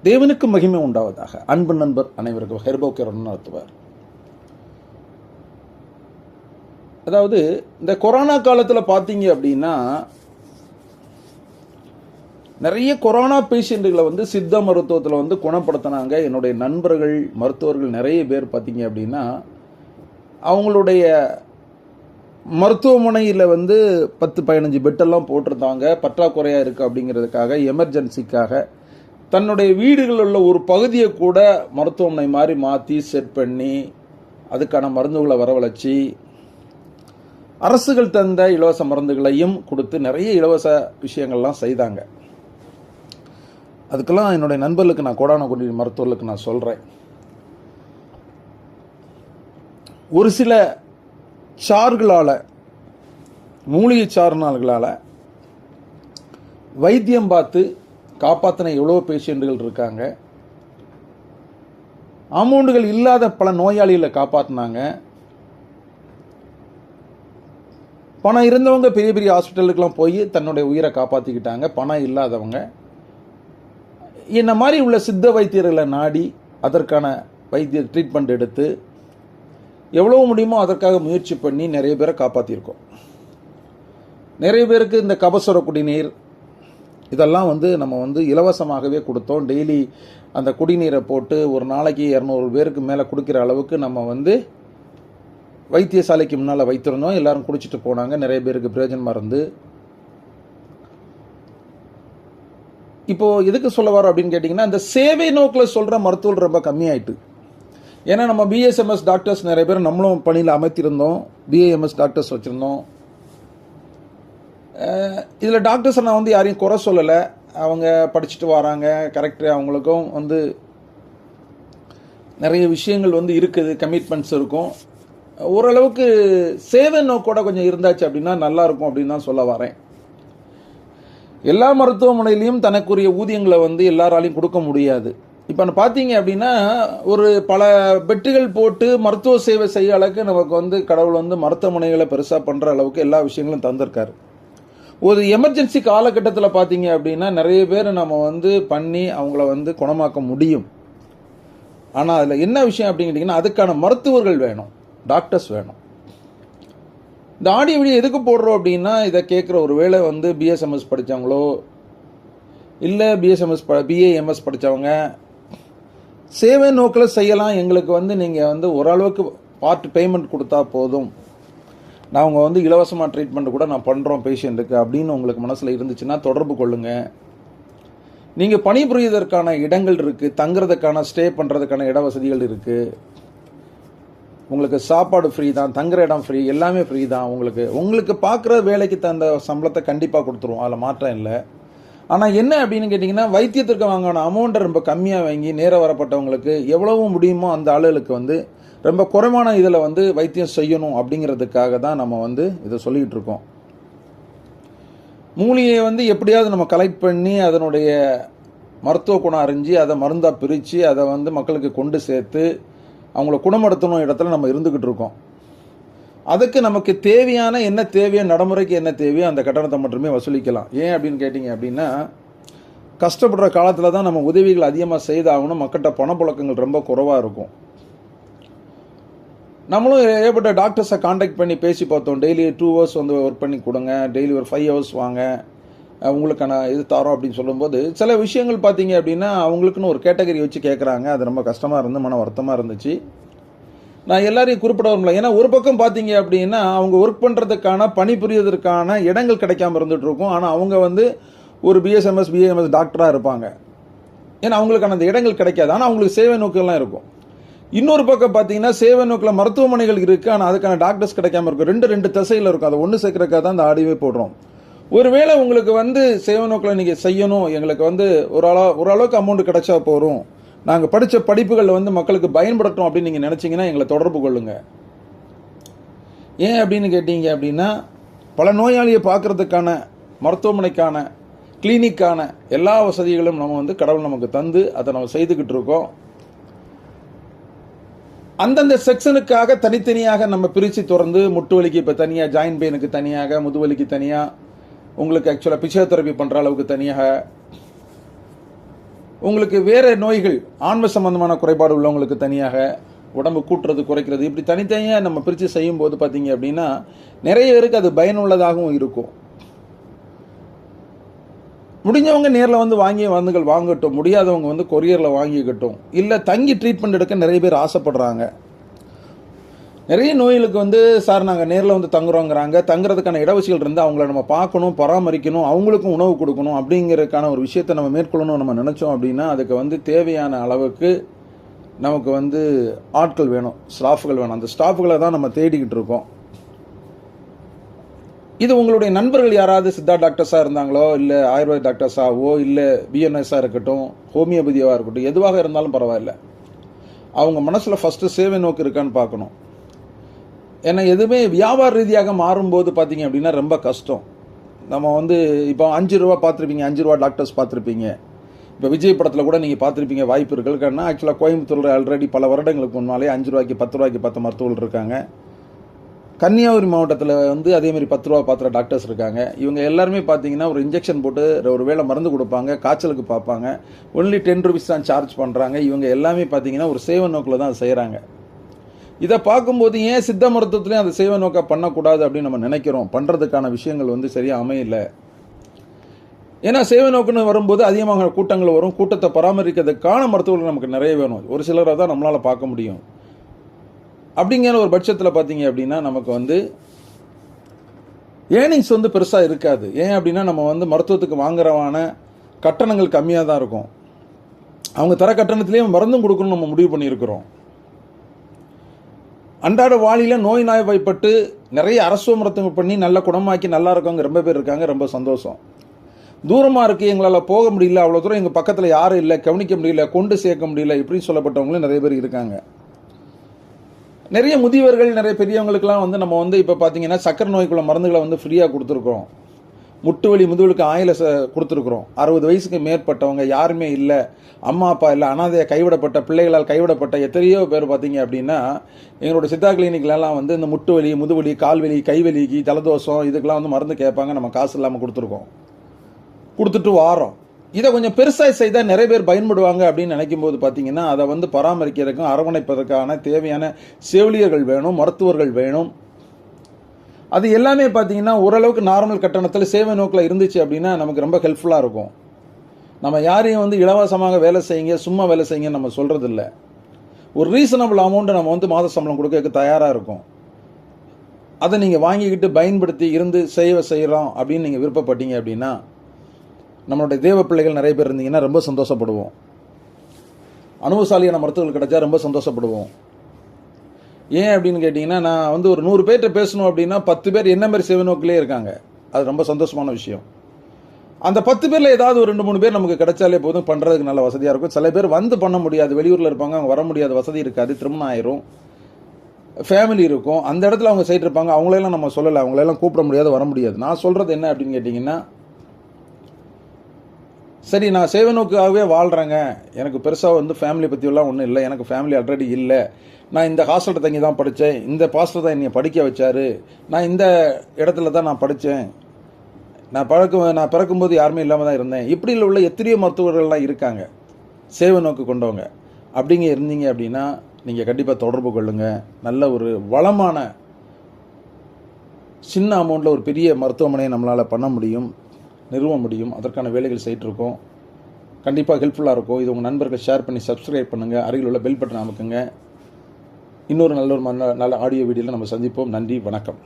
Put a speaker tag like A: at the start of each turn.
A: தேவனுக்கு மகிமை உண்டாவதாக. அன்பு நண்பர் அனைவருக்கும் ஹெர்போக்கர் நடத்துவார். அதாவது இந்த கொரோனா காலத்தில் பார்த்தீங்க அப்படின்னா நிறைய கொரோனா பேஷண்ட்டுகளை வந்து சித்த மருத்துவத்தில் வந்து குணப்படுத்தினாங்க. என்னுடைய நண்பர்கள் மருத்துவர்கள் நிறைய பேர் பார்த்தீங்க அப்படின்னா அவங்களுடைய மருத்துவமனையில் வந்து 10-15 பெட்டெல்லாம் போட்டிருந்தாங்க. பற்றாக்குறையாக இருக்குது அப்படிங்கிறதுக்காக எமர்ஜென்சிக்காக தன்னுடைய வீடுகளில் உள்ள ஒரு பகுதியை கூட மருத்துவமனை மாதிரி மாற்றி செட் பண்ணி அதுக்கான மருந்துகளை வரவழைச்சி அரசுகள் தந்த இலவச மருந்துகளையும் கொடுத்து நிறைய இலவச விஷயங்கள்லாம் செய்தாங்க. அதுக்கெல்லாம் என்னுடைய நண்பர்களுக்கு நான் கோடானகோடி மருத்துவர்களுக்கு நான் சொல்கிறேன். ஒரு சில சார்களால், மூலிகை சாறுனால்களால் வைத்தியம் பார்த்து காப்பாற்றின எவ்வளோ பேஷண்ட்டுகள் இருக்காங்க. அமௌண்ட்டுகள் இல்லாத பல நோயாளிகளை காப்பாற்றினாங்க. பணம் இருந்தவங்க பெரிய பெரிய ஹாஸ்பிட்டலுக்கெல்லாம் போய் தன்னுடைய உயிரை காப்பாற்றிக்கிட்டாங்க. பணம் இல்லாதவங்க என்ன மாதிரி உள்ள சித்த வைத்தியர்களை நாடி அதற்கான வைத்திய ட்ரீட்மெண்ட் எடுத்து எவ்வளோ முடியுமோ அதற்காக முயற்சி பண்ணி நிறைய பேரை காப்பாற்றியிருக்கோம். நிறைய பேருக்கு இந்த கபசுர குடிநீர் இதெல்லாம் வந்து நம்ம வந்து இலவசமாகவே கொடுத்தோம். டெய்லி அந்த குடிநீரை போட்டு ஒரு நாளைக்கு 200 பேருக்கு மேலே கொடுக்குற அளவுக்கு நம்ம வந்து வைத்தியசாலைக்கு முன்னால் வைத்திருந்தோம். எல்லாரும் குடிச்சிட்டு போனாங்க. நிறைய பேருக்கு பிரயோஜனமாக இருந்து. இப்போது எதுக்கு சொல்ல வரோம் அப்படின்னு கேட்டிங்கன்னா, இந்த சேவை நோக்கில் சொல்கிற மருத்துவர்கள் ரொம்ப கம்மியாயிட்டு. ஏன்னா நம்ம பிஎஸ்எம்எஸ் டாக்டர்ஸ் நிறைய பேர் நம்மளும் பணியில் அமைத்திருந்தோம். பிஏஎம்எஸ் டாக்டர்ஸ் வச்சுருந்தோம். இதில் டாக்டர்ஸை நான் வந்து யாரையும் குறை சொல்லலை. அவங்க படிச்சுட்டு வராங்க, கரெக்டு. அவங்களுக்கும் வந்து நிறைய விஷயங்கள் வந்து இருக்குது, கமிட்மெண்ட்ஸ் இருக்கும். ஓரளவுக்கு சேவை நோக்கோட கொஞ்சம் இருந்தாச்சு அப்படின்னா நல்லாயிருக்கும் அப்படின்னு தான் சொல்ல வரேன். எல்லா மருத்துவமனையிலையும் தனக்குரிய ஊதியங்களை வந்து எல்லாராலையும் கொடுக்க முடியாது. இப்போ பார்த்தீங்க அப்படின்னா ஒரு பல பெட்டுகள் போட்டு மருத்துவ சேவை செய்ய அளவுக்கு நமக்கு வந்து கடவுள் வந்து மருத்துவமனைகளை பெருசாக பண்ணுற அளவுக்கு எல்லா விஷயங்களும் தந்திருக்காரு. ஒரு எமர்ஜென்சி காலகட்டத்தில் பார்த்தீங்க அப்படின்னா நிறைய பேர் நம்ம வந்து பண்ணி அவங்கள வந்து குணமாக்க முடியும். ஆனால் அதில் என்ன விஷயம் அப்படின்னு கேட்டிங்கன்னா, அதுக்கான மருத்துவர்கள் வேணும், டாக்டர்ஸ் வேணும். இந்த ஆடியோ வீடியோ எதுக்கு போடுறோம் அப்படின்னா, இதை கேட்குற ஒரு வேளை வந்து பிஎஸ்எம்எஸ் படித்தவங்களோ இல்லை பிஏஎம்எஸ் படித்தவங்க சேவை நோக்கில் செய்யலாம். எங்களுக்கு வந்து நீங்கள் வந்து ஓரளவுக்கு பார்ட் பேமெண்ட் கொடுத்தா போதும், நாங்கள் வந்து இலவசமாக ட்ரீட்மெண்ட் கூட நான் பண்ணுறோம் பேஷண்ட்டுக்கு அப்படின்னு உங்களுக்கு மனசில் இருந்துச்சுன்னா தொடர்பு கொள்ளுங்கள். நீங்கள் பணிபுரிவதற்கான இடங்கள் இருக்குது, தங்குறதுக்கான ஸ்டே பண்ணுறதுக்கான இட வசதிகள் இருக்குது. உங்களுக்கு சாப்பாடு ஃப்ரீ தான், தங்குற இடம் ஃப்ரீ, எல்லாமே ஃப்ரீ தான். உங்களுக்கு பார்க்குற வேலைக்கு தகுந்த சம்பளத்தை கண்டிப்பாக கொடுத்துருவோம், அதில் மாற்றம் இல்லை. ஆனால் என்ன அப்படின்னு கேட்டிங்கன்னா, வைத்தியத்திற்கு வாங்கின அமௌண்ட்டை ரொம்ப கம்மியாக வாங்கி நேர வரப்பட்டவங்களுக்கு எவ்வளவு முடியுமோ அந்த ஆளுகளுக்கு வந்து ரொம்ப குறைவான இதில் வந்து வைத்தியம் செய்யணும் அப்படிங்கிறதுக்காக தான் நம்ம வந்து இதை சொல்லிகிட்டு இருக்கோம். மூலிகையை வந்து எப்படியாவது நம்ம கலெக்ட் பண்ணி அதனுடைய மருத்துவ குணம் அறிஞ்சு அதை மருந்தாக பிரித்து அதை வந்து மக்களுக்கு கொண்டு சேர்த்து அவங்கள குணப்படுத்தணும் இடத்துல நம்ம இருந்துக்கிட்டு இருக்கோம். அதுக்கு நமக்கு தேவையான என்ன தேவையோ, நடைமுறைக்கு என்ன தேவையோ அந்த கட்டணத்தை மட்டுமே வசூலிக்கலாம். ஏன் அப்படின்னு கேட்டிங்க அப்படின்னா, கஷ்டப்படுற காலத்தில் தான் நம்ம உதவிகள் அதிகமாக செய்தாகணும். மக்கள்கிட்ட பணப்புழக்கங்கள் ரொம்ப குறைவாக இருக்கும். நம்மளும் ஏற்பட்ட டாக்டர்ஸை காண்டாக்ட் பண்ணி பேசி பார்த்தோம். டெய்லி 2 hours வந்து ஒர்க் பண்ணி கொடுங்க, டெய்லி ஒரு 5 hours வாங்க, உங்களுக்கான இது தரோம் அப்படின்னு சொல்லும்போது சில விஷயங்கள் பார்த்தீங்க அப்படின்னா அவங்களுக்குன்னு ஒரு கேட்டகரி வச்சு கேட்குறாங்க. அது ரொம்ப கஷ்டமாக இருந்து மன வருத்தமாக இருந்துச்சு. நான் எல்லாரையும் குறிப்பிட வரல. ஏன்னா ஒரு பக்கம் பார்த்தீங்க அப்படின்னா அவங்க ஒர்க் பண்ணுறதுக்கான பணிபுரியதற்கான இடங்கள் கிடைக்காம இருந்துகிட்டு இருக்கும். ஆனால் அவங்க வந்து ஒரு பிஎஸ்எம்எஸ் பிஏஎம்எஸ் டாக்டராக இருப்பாங்க. ஏன்னா அவங்களுக்கான அந்த இடங்கள் கிடைக்காது. ஆனால் அவங்களுக்கு சேவை நோக்கெல்லாம் இருக்கும். இன்னொரு பக்கம் பார்த்தீங்கன்னா சேவை நோக்கில் மருத்துவமனைகள் இருக்குது, ஆனால் அதுக்கான டாக்டர்ஸ் கிடைக்காம இருக்கும். ரெண்டு திசையில் இருக்கும். அதை ஒன்று சேர்க்கறதுக்காக தான் அந்த ஆடியோவே போடுறோம். ஒருவேளை உங்களுக்கு வந்து சேவை நோக்கில் நீங்கள் செய்யணும், எங்களுக்கு வந்து ஓரளவுக்கு அமௌண்ட் கிடைச்சா போகிறோம், நாங்கள் படித்த படிப்புகளில் வந்து மக்களுக்கு பயன்படுத்தணும் அப்படின்னு நீங்கள் நினச்சிங்கன்னா எங்களை தொடர்பு கொள்ளுங்கள். ஏன் அப்படின்னு கேட்டீங்க அப்படின்னா, பல நோயாளியை பார்க்குறதுக்கான மருத்துவமனைக்கான கிளினிக்கான எல்லா வசதிகளும் நம்ம வந்து கடவுள் நமக்கு தந்து அதை நம்ம செய்துக்கிட்டு இருக்கோம். அந்தந்த செக்ஷனுக்காக தனித்தனியாக நம்ம பிரித்து திறந்து முட்டு வலிக்கு இப்போ தனியாக, ஜாயின்ட் பெயினுக்கு தனியாக, முதுவலிக்கு தனியாக, உங்களுக்கு ஆக்சுவலாக பிசியோதெரப்பி பண்ணுற அளவுக்கு தனியாக, உங்களுக்கு வேறு நோய்கள் ஆன்ம சம்பந்தமான குறைபாடு உள்ளவங்களுக்கு தனியாக, உடம்பு கூட்டுறது குறைக்கிறது, இப்படி தனித்தனியாக நம்ம பிரித்து செய்யும்போது பார்த்தீங்க அப்படின்னா நிறைய பேருக்கு அது பயனுள்ளதாகவும் இருக்கும். முடிஞ்சவங்க நேரில் வந்து வாங்கிய மருந்துகள் வாங்கட்டும், முடியாதவங்க வந்து கொரியரில் வாங்கிக்கட்டும். இல்லை தங்கி ட்ரீட்மெண்ட் எடுக்க நிறைய பேர் ஆசைப்படுறாங்க. நிறைய நோய்களுக்கு வந்து சார் நாங்கள் நேரில் வந்து தங்குறோங்கிறாங்க. தங்குறதுக்கான இடவசதிகள் இருந்தால் அவங்கள நம்ம பார்க்கணும், பராமரிக்கணும், அவங்களுக்கும் உணவு கொடுக்கணும் அப்படிங்கிறதுக்கான ஒரு விஷயத்தை நம்ம மேற்கொள்ளணும் நம்ம நினச்சோம் அப்படின்னா அதுக்கு வந்து தேவையான அளவுக்கு நமக்கு வந்து ஆட்கள் வேணும், ஸ்டாஃப்கள் வேணும். அந்த ஸ்டாஃப்களை தான் நம்ம தேடிக்கிட்டு இருக்கோம். இது உங்களுடைய நண்பர்கள் யாராவது சித்தா டாக்டர்ஸாக இருந்தாங்களோ, இல்லை ஆயுர்வேத டாக்டர்ஸாவோ, இல்லை பிஎன்எஸ்ஸாக இருக்கட்டும், ஹோமியோபதியாக இருக்கட்டும், எதுவாக இருந்தாலும் பரவாயில்ல. அவங்க மனசில் ஃபஸ்ட்டு சேவை நோக்கு இருக்கான்னு பார்க்கணும். ஏன்னா எதுவுமே வியாபார ரீதியாக மாறும்போது பார்த்தீங்க அப்படின்னா ரொம்ப கஷ்டம். நம்ம வந்து இப்போ 5 ரூபா பார்த்துருப்பீங்க, 5 ரூபா டாக்டர்ஸ் பார்த்துருப்பீங்க. இப்போ விஜய் படத்தில் கூட நீங்கள் பார்த்துருப்பீங்க, வாய்ப்பு இருக்குன்னா ஆக்சுவலாக கோயம்புத்தூரில் ஆல்ரெடி பல வருடங்களுக்கு முன்னாலே 5 ரூபாய்க்கு 10 ரூபாய்க்கு பார்த்த மருத்துவர்கள் இருக்காங்க. கன்னியாகுமரி மாவட்டத்தில் வந்து அதேமாதிரி 10 ரூபா பார்த்துற டாக்டர்ஸ் இருக்காங்க. இவங்க எல்லாருமே பார்த்தீங்கன்னா ஒரு இன்ஜெக்ஷன் போட்டு ஒரு வேளை மருந்து கொடுப்பாங்க, காய்ச்சலுக்கு பார்ப்பாங்க. ஒன்லி 10 ரூபீஸ் தான் சார்ஜ் பண்ணுறாங்க. இவங்க எல்லாமே பார்த்தீங்கன்னா ஒரு சேவை நோக்கில் தான் செய்கிறாங்க. இதை பார்க்கும்போது ஏன் சித்த மருத்துவத்துலேயும் அந்த சேவை நோக்க பண்ணக்கூடாது அப்படின்னு நம்ம நினைக்கிறோம். பண்ணுறதுக்கான விஷயங்கள் வந்து சரியாக அமையல. ஏன்னா சேவை நோக்குன்னு வரும்போது அதிகமாக கூட்டங்கள் வரும். கூட்டத்தை பராமரிக்கிறதுக்கான மருத்துவர்கள் நமக்கு நிறைய வேணும். ஒரு சிலரை தான் நம்மளால் பார்க்க முடியும். அப்படிங்கிற ஒரு பட்சத்தில் பார்த்தீங்க அப்படின்னா நமக்கு வந்து ஏர்னிங்ஸ் வந்து பெருசாக இருக்காது. ஏன் அப்படின்னா நம்ம வந்து மருத்துவத்துக்கு வாங்குறவான கட்டணங்கள் கம்மியாக தான் இருக்கும். அவங்க தர கட்டணத்திலேயே மருந்தும் கொடுக்கணும்னு நம்ம முடிவு பண்ணியிருக்கிறோம். அன்றாட வாளியில் நோய் வாய்ப்பட்டு நிறைய அரசு மருத்துவம் பண்ணி நல்ல குணமாக்கி நல்லா இருக்கவங்க ரொம்ப பேர் இருக்காங்க. ரொம்ப சந்தோஷம். தூரமாக இருக்குது, எங்களால் போக முடியல, அவ்வளோ தூரம் எங்கள் பக்கத்தில் யாரும் இல்லை, கவனிக்க முடியல, கொண்டு சேர்க்க முடியல, இப்படின்னு சொல்லப்பட்டவங்களும் நிறைய பேர் இருக்காங்க. நிறைய முதியவர்கள், நிறைய பெரியவங்களுக்கெல்லாம் வந்து நம்ம வந்து இப்போ பார்த்தீங்கன்னா சக்கரை நோய்க்குள்ள மருந்துகளை வந்து ஃப்ரீயாக கொடுத்துருக்கோம். முட்டு வலி முதுவலுக்கு ஆயில கொடுத்துருக்குறோம். 60 வயசுக்கு மேற்பட்டவங்க யாருமே இல்லை, அம்மா அப்பா இல்லை, அனாதையாக கைவிடப்பட்ட பிள்ளைகளால் கைவிடப்பட்ட எத்தனையோ பேர் பார்த்தீங்க அப்படின்னா எங்களோட சித்தா கிளினிக்லாம் வந்து இந்த முட்டு வலி, முதுவலி, கால்வலி, கைவலிக்கு, ஜலதோஷம் இதுக்கெல்லாம் வந்து மருந்து கேட்பாங்க. நம்ம காசு இல்லாமல் கொடுத்துட்டு வாரோம். இதை கொஞ்சம் பெருசாக செய்தால் நிறைய பேர் பயன்படுவாங்க அப்படின்னு நினைக்கும் போது பார்த்தீங்கன்னா அதை வந்து பராமரிக்கிறதுக்கும் அரவணைப்பதற்கான தேவையான செவிலியர்கள் வேணும், மருத்துவர்கள் வேணும். அது எல்லாமே பார்த்தீங்கன்னா ஓரளவுக்கு நார்மல் கட்டணத்தில் சேவை நோக்கில் இருந்துச்சு அப்படின்னா நமக்கு ரொம்ப ஹெல்ப்ஃபுல்லாக இருக்கும். நம்ம யாரையும் வந்து இலவசமாக வேலை செய்யுங்க, சும்மா வேலை செய்யுங்க நம்ம சொல்கிறது இல்லை. ஒரு ரீசனபிள் அமௌண்ட்டு நம்ம வந்து மாத சம்பளம் கொடுக்க தயாராக இருக்கும். அதை நீங்கள் வாங்கிக்கிட்டு பயன்படுத்தி இருந்து செய்கிறோம் அப்படின்னு நீங்கள் விருப்பப்பட்டீங்க அப்படின்னா நம்மளுடைய தேவ பிள்ளைகள் நிறைய பேர் இருந்தீங்கன்னா ரொம்ப சந்தோஷப்படுவோம். அனுபவசாலியான மருத்துவர்கள் கிடைச்சா ரொம்ப சந்தோஷப்படுவோம். ஏன் அப்படின்னு கேட்டிங்கன்னா நான் வந்து ஒரு 100 பேர்கிட்ட பேசணும் அப்படின்னா 10 பேர் என்ன மாதிரி சேவை நோக்கிலே இருக்காங்க. அது ரொம்ப சந்தோஷமான விஷயம். அந்த 10 பேரில் ஏதாவது ஒரு 2-3 பேர் நமக்கு கிடைச்சாலே போதும், பண்ணுறதுக்கு நல்ல வசதியாக இருக்கும். சில பேர் வந்து பண்ண முடியாது, வெளியூரில் இருப்பாங்க, அவங்க வர முடியாத வசதி இருக்காது, திருமணம் ஆயிரும், ஃபேமிலி இருக்கும், அந்த இடத்துல அவங்க சைட் இருப்பாங்க. அவங்களெல்லாம் நம்ம சொல்லலை, அவங்களெல்லாம் கூப்பிட முடியாது, வர முடியாது. நான் சொல்கிறது என்ன அப்படின்னு கேட்டிங்கன்னா, சரி நான் சேவை நோக்காகவே வாழ்கிறேங்க, எனக்கு பெருசாக வந்து ஃபேமிலி பற்றியெல்லாம் ஒன்றும் இல்லை, எனக்கு ஃபேமிலி ஆல்ரெடி இல்லை, நான் இந்த ஹாஸ்டலில் தங்கி தான் படித்தேன், இந்த பாஸ்டர் தான் என்னை படிக்க வச்சார், நான் இந்த இடத்துல தான் நான் படித்தேன், நான் பிறக்கும்போது யாருமே இல்லாமல் தான் இருந்தேன், இப்படி உள்ள எத்தனையோ மருத்துவர்கள்லாம் இருக்காங்க சேவை நோக்கு கொண்டவங்க. அப்படிங்க இருந்தீங்க அப்படின்னா நீங்கள் கண்டிப்பாக தொடர்பு கொள்ளுங்கள். நல்ல ஒரு வளமான சின்ன அமௌண்ட்டில் ஒரு பெரிய மருத்துவமனையை நம்மளால் பண்ண முடியும், நிறுவ முடியும். அதற்கான வேலைகள் செய்யிட்டுருக்கோம். கண்டிப்பாக ஹெல்ப்ஃபுல்லாக இருக்கும். இது உங்கள் நண்பர்கள் ஷேர் பண்ணி சப்ஸ்கிரைப் பண்ணுங்கள். அருகில் உள்ள பெல் பட்டன் அமுக்குங்க. இன்னொரு நல்ல ஆடியோ வீடியோவில் நம்ம சந்திப்போம். நன்றி, வணக்கம்.